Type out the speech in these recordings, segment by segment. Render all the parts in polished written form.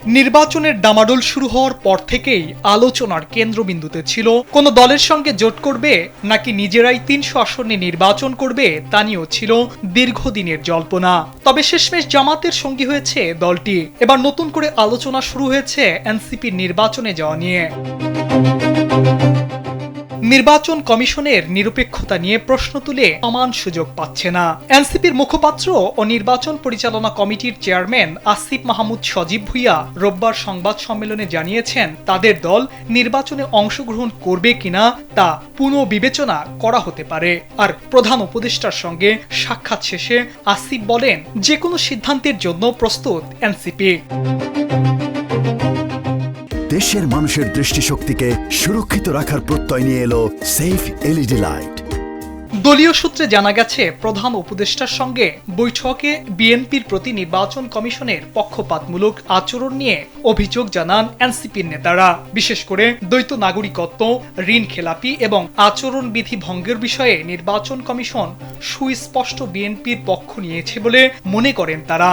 নির্বাচনের ডামাডোল শুরু হওয়ার পর থেকেই আলোচনার কেন্দ্রবিন্দুতে ছিল কোন দলের সঙ্গে জোট করবে নাকি নিজেরাই ৩০০ আসনে নির্বাচন করবে তা নিয়েও ছিল দীর্ঘদিনের জল্পনা। তবে শেষমেশ জামাতের সঙ্গী হয়েছে দলটি। এবার নতুন করে আলোচনা শুরু হয়েছে এনসিপির নির্বাচনে যাওয়া নিয়ে। নির্বাচন কমিশনের নিরপেক্ষতা নিয়ে প্রশ্ন তুলে সমান সুযোগ পাচ্ছে না। এনসিপির মুখপাত্র ও নির্বাচন পরিচালনা কমিটির চেয়ারম্যান আসিফ মাহমুদ সজীব ভুইয়া রোববার সংবাদ সম্মেলনে জানিয়েছেন, তাদের দল নির্বাচনে অংশগ্রহণ করবে কিনা তা পুনঃবিবেচনা করা হতে পারে। আর প্রধান উপদেষ্টার সঙ্গে সাক্ষাৎ শেষে আসিফ বলেন, যে কোনো সিদ্ধান্তের জন্য প্রস্তুত এনসিপি। দেশের মানুষের দৃষ্টিশক্তিকে সুরক্ষিত রাখার প্রত্যয় নিয়ে এলো সেফ এলইডি লাইট। দলীয় সূত্রে জানা গেছে, প্রধান উপদেষ্টার সঙ্গে বৈঠকে বিএনপির প্রতি নির্বাচন কমিশনের পক্ষপাতমূলক আচরণ নিয়ে অভিযোগ জানান এনসিপির নেতারা। বিশেষ করে দ্বৈত নাগরিকত্ব, ঋণ খেলাপি এবং আচরণবিধি ভঙ্গের বিষয়ে নির্বাচন কমিশন সুস্পষ্ট বিএনপির পক্ষ নিয়েছে বলে মনে করেন তারা।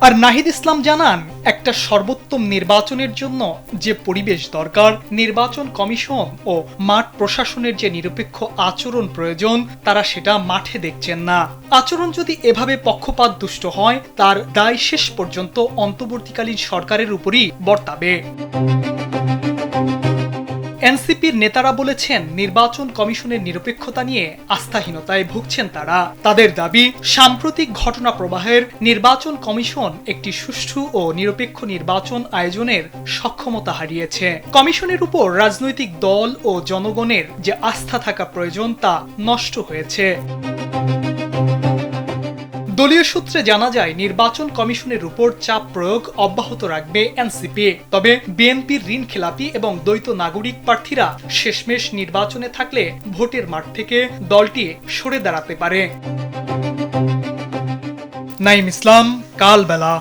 আর নাহিদ ইসলাম জানান, একটা সর্বোত্তম নির্বাচনের জন্য যে পরিবেশ দরকার, নির্বাচন কমিশন ও মাঠ প্রশাসনের যে নিরপেক্ষ আচরণ প্রয়োজন, তারা সেটা মাঠে দেখছেন না। আচরণ যদি এভাবে পক্ষপাত দুষ্ট হয়, তার দায় শেষ পর্যন্ত অন্তর্বর্তীকালীন সরকারের উপরই বর্তাবে। এনসিপির নেতারা বলেছেন, নির্বাচন কমিশনের নিরপেক্ষতা নিয়ে আস্থাহীনতায় ভুগছেন তারা। তাদের দাবি, সাম্প্রতিক ঘটনা প্রবাহের নির্বাচন কমিশন একটি সুষ্ঠু ও নিরপেক্ষ নির্বাচন আয়োজনের সক্ষমতা হারিয়েছে। কমিশনের উপর রাজনৈতিক দল ও জনগণের যে আস্থা থাকা প্রয়োজন তা নষ্ট হয়েছে। দলীয় সূত্রে জানা যায়, নির্বাচন কমিশনের উপর চাপ প্রয়োগ অব্যাহত রাখবে এনসিপি। তবে বিএনপির ঋণ খেলাপি এবং দ্বৈত নাগরিক প্রার্থীরা শেষমেশ নির্বাচনে থাকলে ভোটের মাঠ থেকে দলটি সরে দাঁড়াতে পারে। নাঈম ইসলাম, কালবেলা।